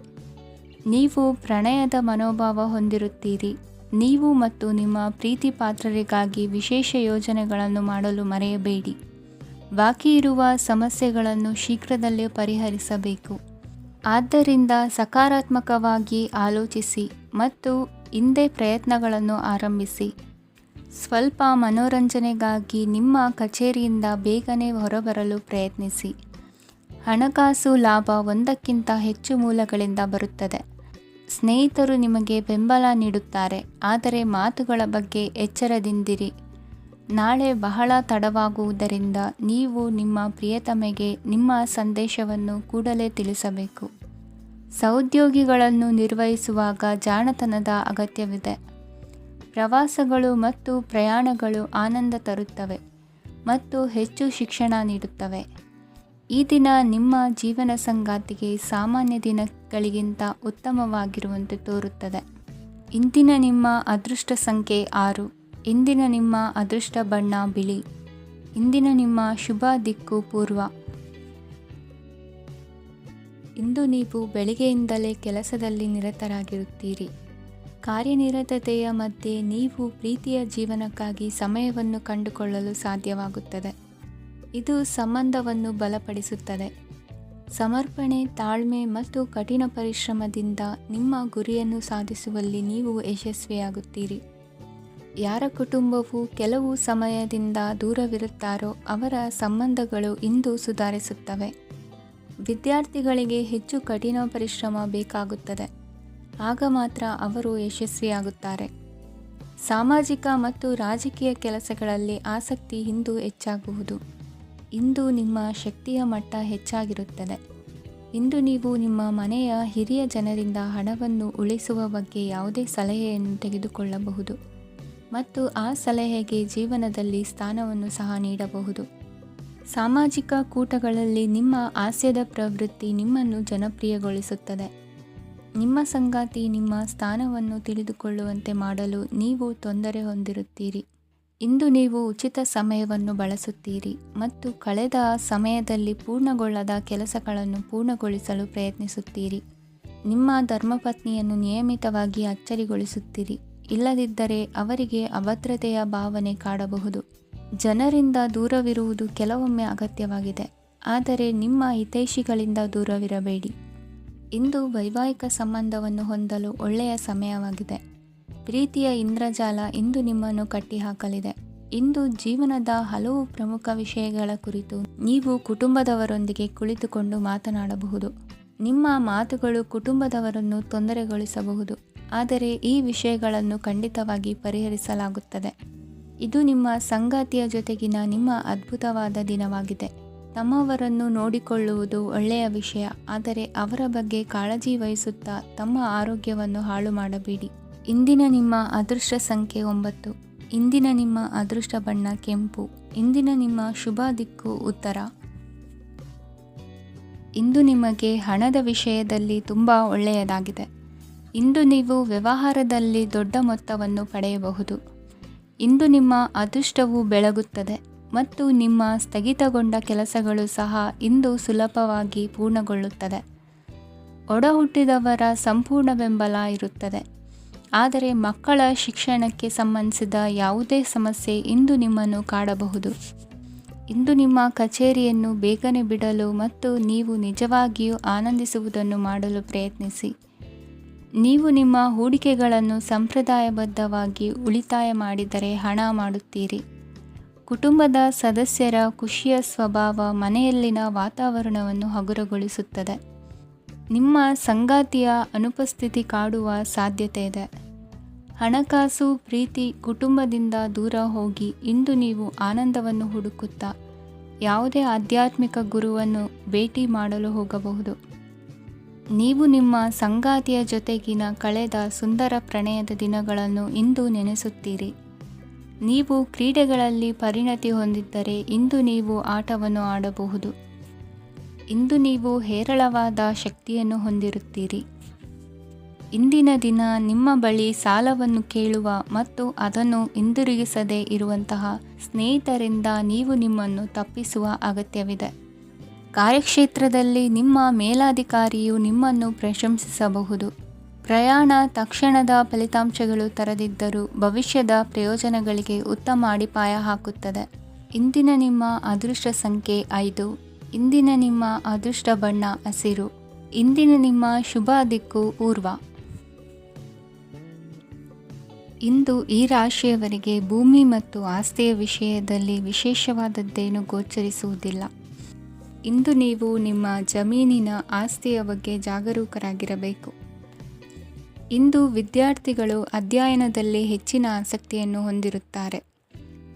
ನೀವು ಪ್ರಣಯದ ಮನೋಭಾವ ಹೊಂದಿರುತ್ತೀರಿ. ನೀವು ಮತ್ತು ನಿಮ್ಮ ಪ್ರೀತಿ ಪಾತ್ರರಿಗಾಗಿ ವಿಶೇಷ ಯೋಜನೆಗಳನ್ನು ಮಾಡಲು ಮರೆಯಬೇಡಿ. ಬಾಕಿ ಇರುವ ಸಮಸ್ಯೆಗಳನ್ನು ಶೀಘ್ರದಲ್ಲೇ ಪರಿಹರಿಸಬೇಕು. ಆದ್ದರಿಂದ ಸಕಾರಾತ್ಮಕವಾಗಿ ಆಲೋಚಿಸಿ ಮತ್ತು ಹಿಂದೆ ಪ್ರಯತ್ನಗಳನ್ನು ಆರಂಭಿಸಿ. ಸ್ವಲ್ಪ ಮನೋರಂಜನೆಗಾಗಿ ನಿಮ್ಮ ಕಚೇರಿಯಿಂದ ಬೇಗನೆ ಹೊರಬರಲು ಪ್ರಯತ್ನಿಸಿ. ಹಣಕಾಸು ಲಾಭ ಒಂದಕ್ಕಿಂತ ಹೆಚ್ಚು ಮೂಲಗಳಿಂದ ಬರುತ್ತದೆ. ಸ್ನೇಹಿತರು ನಿಮಗೆ ಬೆಂಬಲ ನೀಡುತ್ತಾರೆ, ಆದರೆ ಮಾತುಗಳ ಬಗ್ಗೆ ಎಚ್ಚರದಿಂದಿರಿ. ನಾಳೆ ಬಹಳ ತಡವಾಗುವುದರಿಂದ ನೀವು ನಿಮ್ಮ ಪ್ರಿಯತಮೆಗೆ ನಿಮ್ಮ ಸಂದೇಶವನ್ನು ಕೂಡಲೇ ತಿಳಿಸಬೇಕು. ಸಹೋದ್ಯೋಗಿಗಳನ್ನು ನಿರ್ವಹಿಸುವಾಗ ಜಾಣತನದ ಅಗತ್ಯವಿದೆ. ಪ್ರವಾಸಗಳು ಮತ್ತು ಪ್ರಯಾಣಗಳು ಆನಂದ ತರುತ್ತವೆ ಮತ್ತು ಹೆಚ್ಚು ಶಿಕ್ಷಣ ನೀಡುತ್ತವೆ. ಈ ದಿನ ನಿಮ್ಮ ಜೀವನ ಸಂಗಾತಿಗೆ ಸಾಮಾನ್ಯ ದಿನಗಳಿಗಿಂತ ಉತ್ತಮವಾಗಿರುವಂತೆ ತೋರುತ್ತದೆ. ಇಂದಿನ ನಿಮ್ಮ ಅದೃಷ್ಟ ಸಂಖ್ಯೆ 6. ಇಂದಿನ ನಿಮ್ಮ ಅದೃಷ್ಟ ಬಣ್ಣ ಬಿಳಿ. ಇಂದಿನ ನಿಮ್ಮ ಶುಭ ದಿಕ್ಕು ಪೂರ್ವ. ಇಂದು ನೀವು ಬೆಳಿಗ್ಗೆಯಿಂದಲೇ ಕೆಲಸದಲ್ಲಿ ನಿರತರಾಗಿರುತ್ತೀರಿ. ಕಾರ್ಯನಿರತತೆಯ ಮಧ್ಯೆ ನೀವು ಪ್ರೀತಿಯ ಜೀವನಕ್ಕಾಗಿ ಸಮಯವನ್ನು ಕಂಡುಕೊಳ್ಳಲು ಸಾಧ್ಯವಾಗುತ್ತದೆ. ಇದು ಸಂಬಂಧವನ್ನು ಬಲಪಡಿಸುತ್ತದೆ. ಸಮರ್ಪಣೆ, ತಾಳ್ಮೆ ಮತ್ತು ಕಠಿಣ ಪರಿಶ್ರಮದಿಂದ ನಿಮ್ಮ ಗುರಿಯನ್ನು ಸಾಧಿಸುವಲ್ಲಿ ನೀವು ಯಶಸ್ವಿಯಾಗುತ್ತೀರಿ. ಯಾರ ಕುಟುಂಬವು ಕೆಲವು ಸಮಯದಿಂದ ದೂರವಿರುತ್ತಾರೋ ಅವರ ಸಂಬಂಧಗಳು ಇಂದು ಸುಧಾರಿಸುತ್ತವೆ. ವಿದ್ಯಾರ್ಥಿಗಳಿಗೆ ಹೆಚ್ಚು ಕಠಿಣ ಪರಿಶ್ರಮ ಬೇಕಾಗುತ್ತದೆ, ಆಗ ಮಾತ್ರ ಅವರು ಯಶಸ್ವಿಯಾಗುತ್ತಾರೆ. ಸಾಮಾಜಿಕ ಮತ್ತು ರಾಜಕೀಯ ಕೆಲಸಗಳಲ್ಲಿ ಆಸಕ್ತಿ ಇಂದು ಹೆಚ್ಚಾಗುವುದು. ಇಂದು ನಿಮ್ಮ ಶಕ್ತಿಯ ಮಟ್ಟ ಹೆಚ್ಚಾಗಿರುತ್ತದೆ. ಇಂದು ನೀವು ನಿಮ್ಮ ಮನೆಯ ಹಿರಿಯ ಜನರಿಂದ ಹಣವನ್ನು ಉಳಿಸುವ ಬಗ್ಗೆ ಯಾವುದೇ ಸಲಹೆಯನ್ನು ತೆಗೆದುಕೊಳ್ಳಬಹುದು ಮತ್ತು ಆ ಸಲಹೆಗೆ ಜೀವನದಲ್ಲಿ ಸ್ಥಾನವನ್ನು ಸಹ ನೀಡಬಹುದು. ಸಾಮಾಜಿಕ ಕೂಟಗಳಲ್ಲಿ ನಿಮ್ಮ ಹಾಸ್ಯದ ಪ್ರವೃತ್ತಿ ನಿಮ್ಮನ್ನು ಜನಪ್ರಿಯಗೊಳಿಸುತ್ತದೆ. ನಿಮ್ಮ ಸಂಗಾತಿ ನಿಮ್ಮ ಸ್ಥಾನವನ್ನು ತಿಳಿದುಕೊಳ್ಳುವಂತೆ ಮಾಡಲು ನೀವು ತೊಂದರೆ ಹೊಂದಿರುತ್ತೀರಿ. ಇಂದು ನೀವು ಉಚಿತ ಸಮಯವನ್ನು ಬಳಸುತ್ತೀರಿ ಮತ್ತು ಕಳೆದ ಸಮಯದಲ್ಲಿ ಪೂರ್ಣಗೊಳ್ಳದ ಕೆಲಸಗಳನ್ನು ಪೂರ್ಣಗೊಳಿಸಲು ಪ್ರಯತ್ನಿಸುತ್ತೀರಿ. ನಿಮ್ಮ ಧರ್ಮಪತ್ನಿಯನ್ನು ನಿಯಮಿತವಾಗಿ ಅಚ್ಚರಿಗೊಳಿಸುತ್ತೀರಿ, ಇಲ್ಲದಿದ್ದರೆ ಅವರಿಗೆ ಅಭದ್ರತೆಯ ಭಾವನೆ ಕಾಡಬಹುದು. ಜನರಿಂದ ದೂರವಿರುವುದು ಕೆಲವೊಮ್ಮೆ ಅಗತ್ಯವಾಗಿದೆ, ಆದರೆ ನಿಮ್ಮ ಹಿತೈಷಿಗಳಿಂದ ದೂರವಿರಬೇಡಿ. ಇಂದು ವೈವಾಹಿಕ ಸಂಬಂಧವನ್ನು ಹೊಂದಲು ಒಳ್ಳೆಯ ಸಮಯವಾಗಿದೆ. ಪ್ರೀತಿಯ ಇಂದ್ರಜಾಲ ಇಂದು ನಿಮ್ಮನ್ನು ಕಟ್ಟಿಹಾಕಲಿದೆ. ಇಂದು ಜೀವನದ ಹಲವು ಪ್ರಮುಖ ವಿಷಯಗಳ ಕುರಿತು ನೀವು ಕುಟುಂಬದವರೊಂದಿಗೆ ಕುಳಿತುಕೊಂಡು ಮಾತನಾಡಬಹುದು. ನಿಮ್ಮ ಮಾತುಗಳು ಕುಟುಂಬದವರನ್ನು ತೊಂದರೆಗೊಳಿಸಬಹುದು, ಆದರೆ ಈ ವಿಷಯಗಳನ್ನು ಖಂಡಿತವಾಗಿ ಪರಿಹರಿಸಲಾಗುತ್ತದೆ. ಇದು ನಿಮ್ಮ ಸಂಗಾತಿಯ ಜೊತೆಗಿನ ನಿಮ್ಮ ಅದ್ಭುತವಾದ ದಿನವಾಗಿದೆ. ತಮ್ಮವರನ್ನು ನೋಡಿಕೊಳ್ಳುವುದು ಒಳ್ಳೆಯ ವಿಷಯ, ಆದರೆ ಅವರ ಬಗ್ಗೆ ಕಾಳಜಿ ವಹಿಸುತ್ತಾ ತಮ್ಮ ಆರೋಗ್ಯವನ್ನು ಹಾಳು ಮಾಡಬೇಡಿ. ಇಂದಿನ ನಿಮ್ಮ ಅದೃಷ್ಟ ಸಂಖ್ಯೆ 9. ಇಂದಿನ ನಿಮ್ಮ ಅದೃಷ್ಟ ಬಣ್ಣ ಕೆಂಪು. ಇಂದಿನ ನಿಮ್ಮ ಶುಭ ದಿಕ್ಕು ಉತ್ತರ. ಇಂದು ನಿಮಗೆ ಹಣದ ವಿಷಯದಲ್ಲಿ ತುಂಬ ಒಳ್ಳೆಯದಾಗಿದೆ. ಇಂದು ನೀವು ವ್ಯವಹಾರದಲ್ಲಿ ದೊಡ್ಡ ಮೊತ್ತವನ್ನು ಪಡೆಯಬಹುದು. ಇಂದು ನಿಮ್ಮ ಅದೃಷ್ಟವು ಬೆಳಗುತ್ತದೆ ಮತ್ತು ನಿಮ್ಮ ಸ್ಥಗಿತಗೊಂಡ ಕೆಲಸಗಳು ಸಹ ಇಂದು ಸುಲಭವಾಗಿ ಪೂರ್ಣಗೊಳ್ಳುತ್ತದೆ. ಒಡಹುಟ್ಟಿದವರ ಸಂಪೂರ್ಣ ಬೆಂಬಲ ಇರುತ್ತದೆ, ಆದರೆ ಮಕ್ಕಳ ಶಿಕ್ಷಣಕ್ಕೆ ಸಂಬಂಧಿಸಿದ ಯಾವುದೇ ಸಮಸ್ಯೆ ಇಂದು ನಿಮ್ಮನ್ನು ಕಾಡಬಹುದು. ಇಂದು ನಿಮ್ಮ ಕಚೇರಿಯನ್ನು ಬೇಗನೆ ಬಿಡಲು ಮತ್ತು ನೀವು ನಿಜವಾಗಿಯೂ ಆನಂದಿಸುವುದನ್ನು ಮಾಡಲು ಪ್ರಯತ್ನಿಸಿ. ನೀವು ನಿಮ್ಮ ಹೂಡಿಕೆಗಳನ್ನು ಸಂಪ್ರದಾಯಬದ್ಧವಾಗಿ ಉಳಿತಾಯ ಮಾಡಿದರೆ ಹಣ ಮಾಡುತ್ತೀರಿ. ಕುಟುಂಬದ ಸದಸ್ಯರ ಖುಷಿಯ ಸ್ವಭಾವ ಮನೆಯಲ್ಲಿನ ವಾತಾವರಣವನ್ನು ಹಗುರಗೊಳಿಸುತ್ತದೆ. ನಿಮ್ಮ ಸಂಗಾತಿಯ ಅನುಪಸ್ಥಿತಿ ಕಾಡುವ ಸಾಧ್ಯತೆ ಇದೆ. ಹಣಕಾಸು, ಪ್ರೀತಿ, ಕುಟುಂಬದಿಂದ ದೂರ ಹೋಗಿ ಇಂದು ನೀವು ಆನಂದವನ್ನು ಹುಡುಕುತ್ತಾ ಯಾವುದೇ ಆಧ್ಯಾತ್ಮಿಕ ಗುರುವನ್ನು ಭೇಟಿ ಮಾಡಲು ಹೋಗಬಹುದು. ನೀವು ನಿಮ್ಮ ಸಂಗಾತಿಯ ಜೊತೆಗಿನ ಕಳೆದ ಸುಂದರ ಪ್ರಣಯದ ದಿನಗಳನ್ನು ಇಂದು ನೆನೆಸುತ್ತೀರಿ. ನೀವು ಕ್ರೀಡೆಗಳಲ್ಲಿ ಪರಿಣತಿ ಹೊಂದಿದ್ದರೆ ಇಂದು ನೀವು ಆಟವನ್ನು ಆಡಬಹುದು. ಇಂದು ನೀವು ಹೇರಳವಾದ ಶಕ್ತಿಯನ್ನು ಹೊಂದಿರುತ್ತೀರಿ. ಇಂದಿನ ದಿನ ನಿಮ್ಮ ಬಳಿ ಸಾಲವನ್ನು ಕೇಳುವ ಮತ್ತು ಅದನ್ನು ಹಿಂದಿರುಗಿಸದೇ ಇರುವಂತಹ ಸ್ನೇಹಿತರಿಂದ ನೀವು ನಿಮ್ಮನ್ನು ತಪ್ಪಿಸುವ ಅಗತ್ಯವಿದೆ. ಕಾರ್ಯಕ್ಷೇತ್ರದಲ್ಲಿ ನಿಮ್ಮ ಮೇಲಾಧಿಕಾರಿಯು ನಿಮ್ಮನ್ನು ಪ್ರಶಂಸಿಸಬಹುದು. ಪ್ರಯಾಣ ತಕ್ಷಣದ ಫಲಿತಾಂಶಗಳು ತರದಿದ್ದರೂ ಭವಿಷ್ಯದ ಪ್ರಯೋಜನಗಳಿಗೆ ಉತ್ತಮ ಅಡಿಪಾಯ ಹಾಕುತ್ತದೆ. ಇಂದಿನ ನಿಮ್ಮ ಅದೃಷ್ಟ ಸಂಖ್ಯೆ 5. ಇಂದಿನ ನಿಮ್ಮ ಅದೃಷ್ಟ ಬಣ್ಣ ಹಸಿರು. ಇಂದಿನ ನಿಮ್ಮ ಶುಭ ದಿಕ್ಕು ಪೂರ್ವ. ಇಂದು ಈ ರಾಶಿಯವರಿಗೆ ಭೂಮಿ ಮತ್ತು ಆಸ್ತಿಯ ವಿಷಯದಲ್ಲಿ ವಿಶೇಷವಾದದ್ದೇನು ಗೋಚರಿಸುವುದಿಲ್ಲ. ಇಂದು ನೀವು ನಿಮ್ಮ ಜಮೀನಿನ ಆಸ್ತಿಯ ಬಗ್ಗೆ ಜಾಗರೂಕರಾಗಿರಬೇಕು. ಇಂದು ವಿದ್ಯಾರ್ಥಿಗಳು ಅಧ್ಯಯನದಲ್ಲಿ ಹೆಚ್ಚಿನ ಆಸಕ್ತಿಯನ್ನು ಹೊಂದಿರುತ್ತಾರೆ.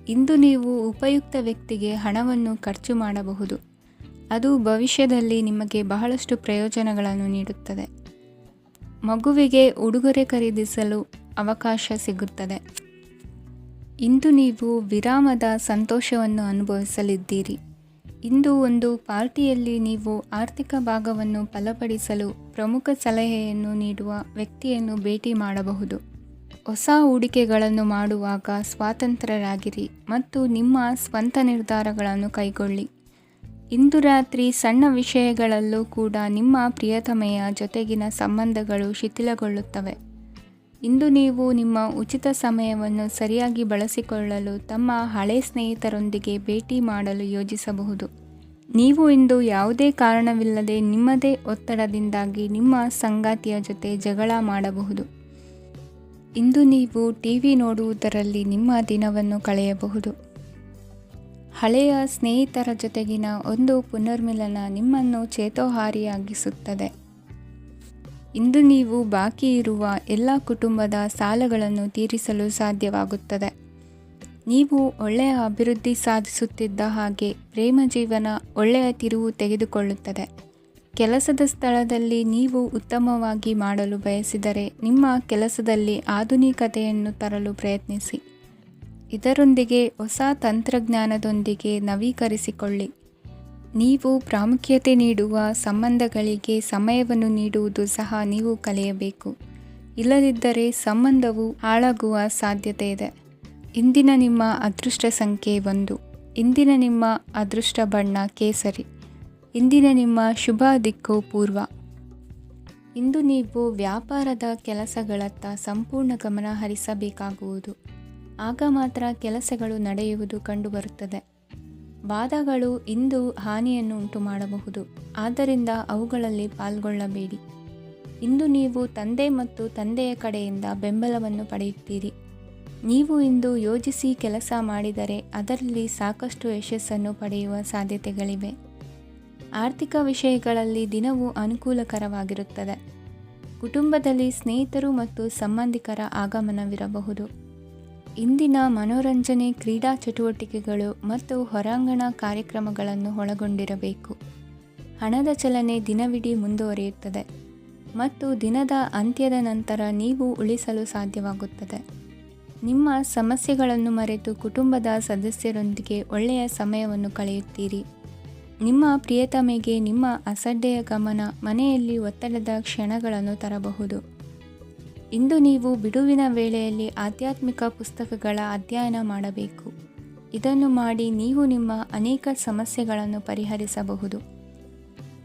ಇಂದು ನೀವು ಉಪಯುಕ್ತ ವ್ಯಕ್ತಿಗೆ ಹಣವನ್ನು ಖರ್ಚು ಮಾಡಬಹುದು. ಅದು ಭವಿಷ್ಯದಲ್ಲಿ ನಿಮಗೆ ಬಹಳಷ್ಟು ಪ್ರಯೋಜನಗಳನ್ನು ನೀಡುತ್ತದೆ. ಮಗುವಿಗೆ ಉಡುಗೊರೆ ಖರೀದಿಸಲು ಅವಕಾಶ ಸಿಗುತ್ತದೆ. ಇಂದು ನೀವು ವಿರಾಮದ ಸಂತೋಷವನ್ನು ಅನುಭವಿಸಲಿದ್ದೀರಿ. ಇಂದು ಒಂದು ಪಾರ್ಟಿಯಲ್ಲಿ ನೀವು ಆರ್ಥಿಕ ಭಾಗವನ್ನು ಬಲಪಡಿಸಲು ಪ್ರಮುಖ ಸಲಹೆಯನ್ನು ನೀಡುವ ವ್ಯಕ್ತಿಯನ್ನು ಭೇಟಿ ಮಾಡಬಹುದು. ಹೊಸ ಹೂಡಿಕೆಗಳನ್ನು ಮಾಡುವಾಗ ಸ್ವಾತಂತ್ರ್ಯರಾಗಿರಿ ಮತ್ತು ನಿಮ್ಮ ಸ್ವಂತ ನಿರ್ಧಾರಗಳನ್ನು ಕೈಗೊಳ್ಳಿ. ಇಂದು ರಾತ್ರಿ ಸಣ್ಣ ವಿಷಯಗಳಲ್ಲೂ ಕೂಡ ನಿಮ್ಮ ಪ್ರಿಯತಮೆಯ ಜೊತೆಗಿನ ಸಂಬಂಧಗಳು ಶಿಥಿಲಗೊಳ್ಳುತ್ತವೆ. ಇಂದು ನೀವು ನಿಮ್ಮ ಉಚಿತ ಸಮಯವನ್ನು ಸರಿಯಾಗಿ ಬಳಸಿಕೊಳ್ಳಲು ತಮ್ಮ ಹಳೆ ಸ್ನೇಹಿತರೊಂದಿಗೆ ಭೇಟಿ ಮಾಡಲು ಯೋಜಿಸಬಹುದು. ನೀವು ಇಂದು ಯಾವುದೇ ಕಾರಣವಿಲ್ಲದೆ ನಿಮ್ಮದೇ ಒತ್ತಡದಿಂದಾಗಿ ನಿಮ್ಮ ಸಂಗಾತಿಯ ಜೊತೆ ಜಗಳ ಮಾಡಬಹುದು. ಇಂದು ನೀವು ಟಿವಿ ನೋಡುವುದರಲ್ಲಿ ನಿಮ್ಮ ದಿನವನ್ನು ಕಳೆಯಬಹುದು. ಹಳೆಯ ಸ್ನೇಹಿತರ ಜೊತೆಗಿನ ಒಂದು ಪುನರ್ಮಿಲನ ನಿಮ್ಮನ್ನು ಚೇತೋಹಾರಿಯಾಗಿಸುತ್ತದೆ. ಇಂದು ನೀವು ಬಾಕಿ ಇರುವ ಎಲ್ಲ ಕುಟುಂಬದ ಸಾಲಗಳನ್ನು ತೀರಿಸಲು ಸಾಧ್ಯವಾಗುತ್ತದೆ. ನೀವು ಒಳ್ಳೆಯ ಅಭಿವೃದ್ಧಿ ಸಾಧಿಸುತ್ತಿದ್ದ ಹಾಗೆ ಪ್ರೇಮ ಜೀವನ ಒಳ್ಳೆಯ ತಿರುವು ತೆಗೆದುಕೊಳ್ಳುತ್ತದೆ. ಕೆಲಸದ ಸ್ಥಳದಲ್ಲಿ ನೀವು ಉತ್ತಮವಾಗಿ ಮಾಡಲು ಬಯಸಿದರೆ ನಿಮ್ಮ ಕೆಲಸದಲ್ಲಿ ಆಧುನಿಕತೆಯನ್ನು ತರಲು ಪ್ರಯತ್ನಿಸಿ. ಇದರೊಂದಿಗೆ ಹೊಸ ತಂತ್ರಜ್ಞಾನದೊಂದಿಗೆ ನವೀಕರಿಸಿಕೊಳ್ಳಿ. ನೀವು ಪ್ರಾಮುಖ್ಯತೆ ನೀಡುವ ಸಂಬಂಧಗಳಿಗೆ ಸಮಯವನ್ನು ನೀಡುವುದು ಸಹ ನೀವು ಕಲಿಯಬೇಕು. ಇಲ್ಲದಿದ್ದರೆ ಸಂಬಂಧವು ಹಾಳಾಗುವ ಸಾಧ್ಯತೆ ಇದೆ. ಇಂದಿನ ನಿಮ್ಮ ಅದೃಷ್ಟ ಸಂಖ್ಯೆ 1. ಇಂದಿನ ನಿಮ್ಮ ಅದೃಷ್ಟ ಬಣ್ಣ ಕೇಸರಿ. ಇಂದಿನ ನಿಮ್ಮ ಶುಭ ದಿಕ್ಕು ಪೂರ್ವ. ಇಂದು ನೀವು ವ್ಯಾಪಾರದ ಕೆಲಸಗಳತ್ತ ಸಂಪೂರ್ಣ ಗಮನ ಹರಿಸಬೇಕಾಗುವುದು. ಆಗ ಮಾತ್ರ ಕೆಲಸಗಳು ನಡೆಯುವುದು ಕಂಡುಬರುತ್ತದೆ. ವಾದಗಳು ಇಂದು ಹಾನಿಯನ್ನು ಉಂಟು ಮಾಡಬಹುದು. ಆದ್ದರಿಂದ ಅವುಗಳಲ್ಲಿ ಪಾಲ್ಗೊಳ್ಳಬೇಡಿ. ಇಂದು ನೀವು ತಂದೆ ಮತ್ತು ತಂದೆಯ ಕಡೆಯಿಂದ ಬೆಂಬಲವನ್ನು ಪಡೆಯುತ್ತೀರಿ. ನೀವು ಇಂದು ಯೋಜಿಸಿ ಕೆಲಸ ಮಾಡಿದರೆ ಅದರಲ್ಲಿ ಸಾಕಷ್ಟು ಯಶಸ್ಸನ್ನು ಪಡೆಯುವ ಸಾಧ್ಯತೆಗಳಿವೆ. ಆರ್ಥಿಕ ವಿಷಯಗಳಲ್ಲಿ ದಿನವೂ ಅನುಕೂಲಕರವಾಗಿರುತ್ತದೆ. ಕುಟುಂಬದಲ್ಲಿ ಸ್ನೇಹಿತರು ಮತ್ತು ಸಂಬಂಧಿಕರ ಆಗಮನವಿರಬಹುದು. ಇಂದಿನ ಮನೋರಂಜನೆ ಕ್ರೀಡಾ ಚಟುವಟಿಕೆಗಳು ಮತ್ತು ಹೊರಾಂಗಣ ಕಾರ್ಯಕ್ರಮಗಳನ್ನು ಒಳಗೊಂಡಿರಬೇಕು. ಹಣದ ಚಲನೆ ದಿನವಿಡೀ ಮುಂದುವರಿಯುತ್ತದೆ ಮತ್ತು ದಿನದ ಅಂತ್ಯದ ನಂತರ ನೀವು ಉಳಿಸಲು ಸಾಧ್ಯವಾಗುತ್ತದೆ. ನಿಮ್ಮ ಸಮಸ್ಯೆಗಳನ್ನು ಮರೆತು ಕುಟುಂಬದ ಸದಸ್ಯರೊಂದಿಗೆ ಒಳ್ಳೆಯ ಸಮಯವನ್ನು ಕಳೆಯುತ್ತೀರಿ. ನಿಮ್ಮ ಪ್ರಿಯತಮೆಗೆ ನಿಮ್ಮ ಅಸಡ್ಡೆಯ ಗಮನ ಮನೆಯಲ್ಲಿ ಒತ್ತಡದ ಕ್ಷಣಗಳನ್ನು ತರಬಹುದು. ಇಂದು ನೀವು ಬಿಡುವಿನ ವೇಳೆಯಲ್ಲಿ ಆಧ್ಯಾತ್ಮಿಕ ಪುಸ್ತಕಗಳ ಅಧ್ಯಯನ ಮಾಡಬೇಕು. ಇದನ್ನು ಮಾಡಿ ನೀವು ನಿಮ್ಮ ಅನೇಕ ಸಮಸ್ಯೆಗಳನ್ನು ಪರಿಹರಿಸಬಹುದು.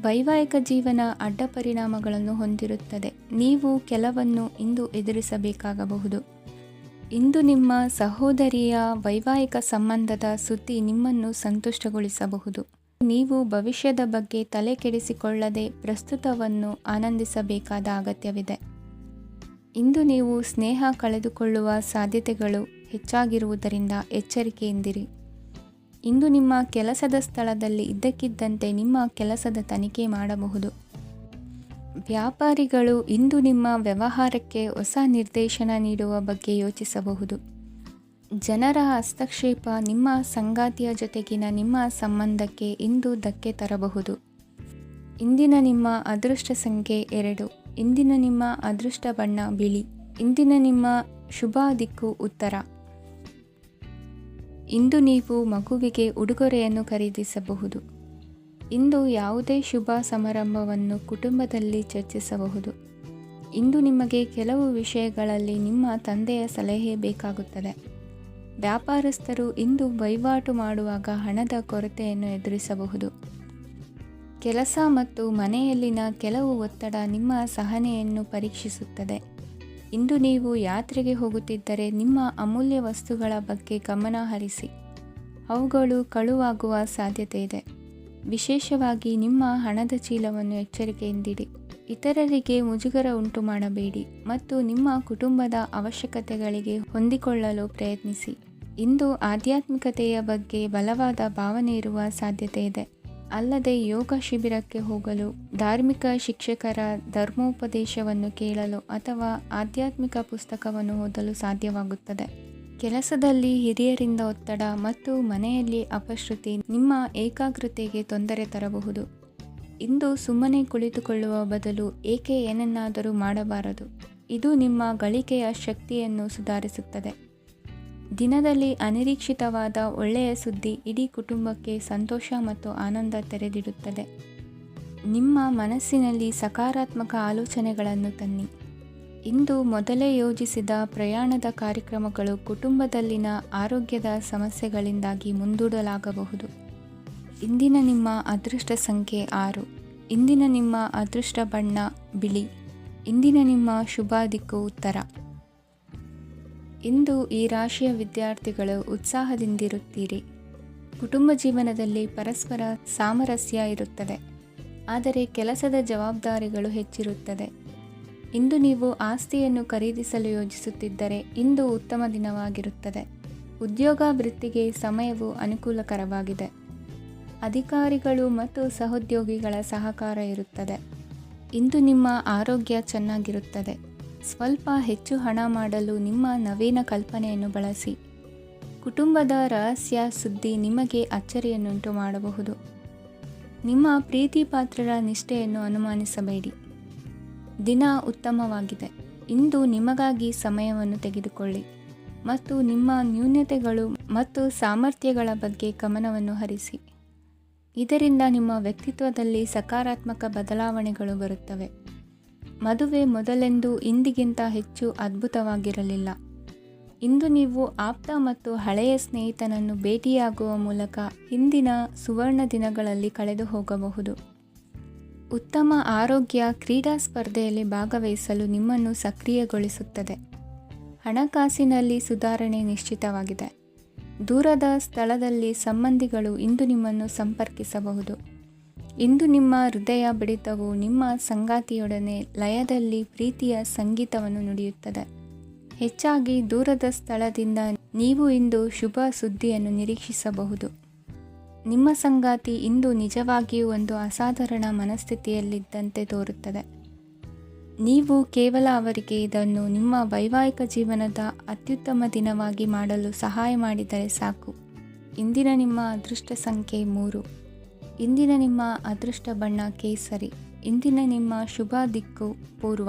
ವೈವಾಹಿಕ ಜೀವನ ಅಡ್ಡ ಪರಿಣಾಮಗಳನ್ನು ಹೊಂದಿರುತ್ತದೆ. ನೀವು ಕೆಲವನ್ನು ಇಂದು ಎದುರಿಸಬೇಕಾಗಬಹುದು. ಇಂದು ನಿಮ್ಮ ಸಹೋದರಿಯ ವೈವಾಹಿಕ ಸಂಬಂಧದ ಸುದ್ದಿ ನಿಮ್ಮನ್ನು ಸಂತುಷ್ಟಗೊಳಿಸಬಹುದು. ನೀವು ಭವಿಷ್ಯದ ಬಗ್ಗೆ ತಲೆ ಕೆಡಿಸಿಕೊಳ್ಳದೆ ಪ್ರಸ್ತುತವನ್ನು ಆನಂದಿಸಬೇಕಾದ ಅಗತ್ಯವಿದೆ. ಇಂದು ನೀವು ಸ್ನೇಹ ಕಳೆದುಕೊಳ್ಳುವ ಸಾಧ್ಯತೆಗಳು ಹೆಚ್ಚಾಗಿರುವುದರಿಂದ ಎಚ್ಚರಿಕೆಯಿಂದಿರಿ. ಇಂದು ನಿಮ್ಮ ಕೆಲಸದ ಸ್ಥಳದಲ್ಲಿ ಇದ್ದಕ್ಕಿದ್ದಂತೆ ನಿಮ್ಮ ಕೆಲಸದ ತನಿಖೆ ಮಾಡಬಹುದು. ವ್ಯಾಪಾರಿಗಳು ಇಂದು ನಿಮ್ಮ ವ್ಯವಹಾರಕ್ಕೆ ಹೊಸ ನಿರ್ದೇಶನ ನೀಡುವ ಬಗ್ಗೆ ಯೋಚಿಸಬಹುದು. ಜನರ ಹಸ್ತಕ್ಷೇಪ ನಿಮ್ಮ ಸಂಗಾತಿಯ ಜೊತೆಗಿನ ನಿಮ್ಮ ಸಂಬಂಧಕ್ಕೆ ಇಂದು ಧಕ್ಕೆ ತರಬಹುದು. ಇಂದಿನ ನಿಮ್ಮ ಅದೃಷ್ಟ ಸಂಖ್ಯೆ 2. ಇಂದಿನ ನಿಮ್ಮ ಅದೃಷ್ಟ ಬಣ್ಣ ಬಿಳಿ. ಇಂದಿನ ನಿಮ್ಮ ಶುಭ ದಿಕ್ಕು ಉತ್ತರ. ಇಂದು ನೀವು ಮಗುವಿಗೆ ಉಡುಗೊರೆಯನ್ನು ಖರೀದಿಸಬಹುದು. ಇಂದು ಯಾವುದೇ ಶುಭ ಸಮಾರಂಭವನ್ನು ಕುಟುಂಬದಲ್ಲಿ ಚರ್ಚಿಸಬಹುದು. ಇಂದು ನಿಮಗೆ ಕೆಲವು ವಿಷಯಗಳಲ್ಲಿ ನಿಮ್ಮ ತಂದೆಯ ಸಲಹೆ ಬೇಕಾಗುತ್ತದೆ. ವ್ಯಾಪಾರಸ್ಥರು ಇಂದು ವಹಿವಾಟು ಮಾಡುವಾಗ ಹಣದ ಕೊರತೆಯನ್ನು ಎದುರಿಸಬಹುದು. ಕೆಲಸ ಮತ್ತು ಮನೆಯಲ್ಲಿನ ಕೆಲವು ಒತ್ತಡ ನಿಮ್ಮ ಸಹನೆಯನ್ನು ಪರೀಕ್ಷಿಸುತ್ತದೆ. ಇಂದು ನೀವು ಯಾತ್ರೆಗೆ ಹೋಗುತ್ತಿದ್ದರೆ ನಿಮ್ಮ ಅಮೂಲ್ಯ ವಸ್ತುಗಳ ಬಗ್ಗೆ ಗಮನ ಹರಿಸಿ. ಅವುಗಳು ಕಳುವಾಗುವ ಸಾಧ್ಯತೆ ಇದೆ. ವಿಶೇಷವಾಗಿ ನಿಮ್ಮ ಹಣದ ಚೀಲವನ್ನು ಎಚ್ಚರಿಕೆಯಿಂದಿಡಿ. ಇತರರಿಗೆ ಮುಜುಗರ ಉಂಟು ಮಾಡಬೇಡಿ ಮತ್ತು ನಿಮ್ಮ ಕುಟುಂಬದ ಅವಶ್ಯಕತೆಗಳಿಗೆ ಹೊಂದಿಕೊಳ್ಳಲು ಪ್ರಯತ್ನಿಸಿ. ಇಂದು ಆಧ್ಯಾತ್ಮಿಕತೆಯ ಬಗ್ಗೆ ಬಲವಾದ ಭಾವನೆ ಇರುವ ಸಾಧ್ಯತೆ ಇದೆ. ಅಲ್ಲದೆ ಯೋಗ ಶಿಬಿರಕ್ಕೆ ಹೋಗಲು, ಧಾರ್ಮಿಕ ಶಿಕ್ಷಕರ ಧರ್ಮೋಪದೇಶವನ್ನು ಕೇಳಲು ಅಥವಾ ಆಧ್ಯಾತ್ಮಿಕ ಪುಸ್ತಕವನ್ನು ಓದಲು ಸಾಧ್ಯವಾಗುತ್ತದೆ. ಕೆಲಸದಲ್ಲಿ ಹಿರಿಯರಿಂದ ಒತ್ತಡ ಮತ್ತು ಮನೆಯಲ್ಲಿ ಅಪಶ್ರುತಿ ನಿಮ್ಮ ಏಕಾಗ್ರತೆಗೆ ತೊಂದರೆ ತರಬಹುದು. ಇಂದು ಸುಮ್ಮನೆ ಕುಳಿತುಕೊಳ್ಳುವ ಬದಲು ಏಕೆ ಏನನ್ನಾದರೂ ಮಾಡಬಾರದು. ಇದು ನಿಮ್ಮ ಗಳಿಕೆಯ ಶಕ್ತಿಯನ್ನು ಸುಧಾರಿಸುತ್ತದೆ. ದಿನದಲ್ಲಿ ಅನಿರೀಕ್ಷಿತವಾದ ಒಳ್ಳೆಯ ಸುದ್ದಿ ಇಡೀ ಕುಟುಂಬಕ್ಕೆ ಸಂತೋಷ ಮತ್ತು ಆನಂದ ತೆರೆದಿಡುತ್ತದೆ. ನಿಮ್ಮ ಮನಸ್ಸಿನಲ್ಲಿ ಸಕಾರಾತ್ಮಕ ಆಲೋಚನೆಗಳನ್ನು ತನ್ನಿ. ಇಂದು ಮೊದಲೇ ಯೋಜಿಸಿದ ಪ್ರಯಾಣದ ಕಾರ್ಯಕ್ರಮಗಳು ಕುಟುಂಬದಲ್ಲಿನ ಆರೋಗ್ಯದ ಸಮಸ್ಯೆಗಳಿಂದಾಗಿ ಮುಂದೂಡಲಾಗಬಹುದು. ಇಂದಿನ ನಿಮ್ಮ ಅದೃಷ್ಟ ಸಂಖ್ಯೆ 6. ಇಂದಿನ ನಿಮ್ಮ ಅದೃಷ್ಟ ಬಣ್ಣ ಬಿಳಿ. ಇಂದಿನ ನಿಮ್ಮ ಶುಭ ದಿಕ್ಕು ಉತ್ತರ. ಇಂದು ಈ ರಾಶಿಯ ವಿದ್ಯಾರ್ಥಿಗಳು ಉತ್ಸಾಹದಿಂದಿರುತ್ತೀರಿ. ಕುಟುಂಬ ಜೀವನದಲ್ಲಿ ಪರಸ್ಪರ ಸಾಮರಸ್ಯ ಇರುತ್ತದೆ, ಆದರೆ ಕೆಲಸದ ಜವಾಬ್ದಾರಿಗಳು ಹೆಚ್ಚಿರುತ್ತದೆ. ಇಂದು ನೀವು ಆಸ್ತಿಯನ್ನು ಖರೀದಿಸಲು ಯೋಜಿಸುತ್ತಿದ್ದರೆ ಇಂದು ಉತ್ತಮ ದಿನವಾಗಿರುತ್ತದೆ. ಉದ್ಯೋಗ ವೃತ್ತಿಗೆ ಸಮಯವು ಅನುಕೂಲಕರವಾಗಿದೆ. ಅಧಿಕಾರಿಗಳು ಮತ್ತು ಸಹೋದ್ಯೋಗಿಗಳ ಸಹಕಾರ ಇರುತ್ತದೆ. ಇಂದು ನಿಮ್ಮ ಆರೋಗ್ಯ ಚೆನ್ನಾಗಿರುತ್ತದೆ. ಸ್ವಲ್ಪ ಹೆಚ್ಚು ಹಣ ಮಾಡಲು ನಿಮ್ಮ ನವೀನ ಕಲ್ಪನೆಯನ್ನು ಬಳಸಿ. ಕುಟುಂಬದ ರಹಸ್ಯ ಸುದ್ದಿ ನಿಮಗೆ ಅಚ್ಚರಿಯನ್ನುಂಟು ಮಾಡಬಹುದು. ನಿಮ್ಮ ಪ್ರೀತಿ ಪಾತ್ರರ ನಿಷ್ಠೆಯನ್ನು ಅನುಮಾನಿಸಬೇಡಿ. ದಿನ ಉತ್ತಮವಾಗಿದೆ. ಇಂದು ನಿಮಗಾಗಿ ಸಮಯವನ್ನು ತೆಗೆದುಕೊಳ್ಳಿ ಮತ್ತು ನಿಮ್ಮ ನ್ಯೂನತೆಗಳು ಮತ್ತು ಸಾಮರ್ಥ್ಯಗಳ ಬಗ್ಗೆ ಗಮನವನ್ನು ಹರಿಸಿ. ಇದರಿಂದ ನಿಮ್ಮ ವ್ಯಕ್ತಿತ್ವದಲ್ಲಿ ಸಕಾರಾತ್ಮಕ ಬದಲಾವಣೆಗಳು ಬರುತ್ತವೆ. ಮದುವೆ ಮೊದಲೆಂದೂ ಇಂದಿಗಿಂತ ಹೆಚ್ಚು ಅದ್ಭುತವಾಗಿರಲಿಲ್ಲ. ಇಂದು ನೀವು ಆಪ್ತ ಮತ್ತು ಹಳೆಯ ಸ್ನೇಹಿತನನ್ನು ಭೇಟಿಯಾಗುವ ಮೂಲಕ ಹಿಂದಿನ ಸುವರ್ಣ ದಿನಗಳಲ್ಲಿ ಕಳೆದು ಹೋಗಬಹುದು. ಉತ್ತಮ ಆರೋಗ್ಯ ಕ್ರೀಡಾ ಸ್ಪರ್ಧೆಯಲ್ಲಿ ಭಾಗವಹಿಸಲು ನಿಮ್ಮನ್ನು ಸಕ್ರಿಯಗೊಳಿಸುತ್ತದೆ. ಹಣಕಾಸಿನಲ್ಲಿ ಸುಧಾರಣೆ ನಿಶ್ಚಿತವಾಗಿದೆ. ದೂರದ ಸ್ಥಳದಲ್ಲಿ ಸಂಬಂಧಿಗಳು ಇಂದು ನಿಮ್ಮನ್ನು ಸಂಪರ್ಕಿಸಬಹುದು. ಇಂದು ನಿಮ್ಮ ಹೃದಯ ಬಡಿತವು ನಿಮ್ಮ ಸಂಗಾತಿಯೊಡನೆ ಲಯದಲ್ಲಿ ಪ್ರೀತಿಯ ಸಂಗೀತವನ್ನು ನುಡಿಯುತ್ತದೆ. ಹೆಚ್ಚಾಗಿ ದೂರದ ಸ್ಥಳದಿಂದ ನೀವು ಇಂದು ಶುಭ ಸುದ್ದಿಯನ್ನು ನಿರೀಕ್ಷಿಸಬಹುದು. ನಿಮ್ಮ ಸಂಗಾತಿ ಇಂದು ನಿಜವಾಗಿಯೂ ಒಂದು ಅಸಾಧಾರಣ ಮನಸ್ಥಿತಿಯಲ್ಲಿದ್ದಂತೆ ತೋರುತ್ತದೆ. ನೀವು ಕೇವಲ ಅವರಿಗೆ ಇದನ್ನು ನಿಮ್ಮ ವೈವಾಹಿಕ ಜೀವನದ ಅತ್ಯುತ್ತಮ ದಿನವಾಗಿ ಮಾಡಲು ಸಹಾಯ ಮಾಡಿದರೆ ಸಾಕು. ಇಂದಿನ ನಿಮ್ಮ ಅದೃಷ್ಟ ಸಂಖ್ಯೆ 3. ಇಂದಿನ ನಿಮ್ಮ ಅದೃಷ್ಟ ಬಣ್ಣ ಕೇಸರಿ. ಇಂದಿನ ನಿಮ್ಮ ಶುಭ ದಿಕ್ಕು ಪೂರ್ವ.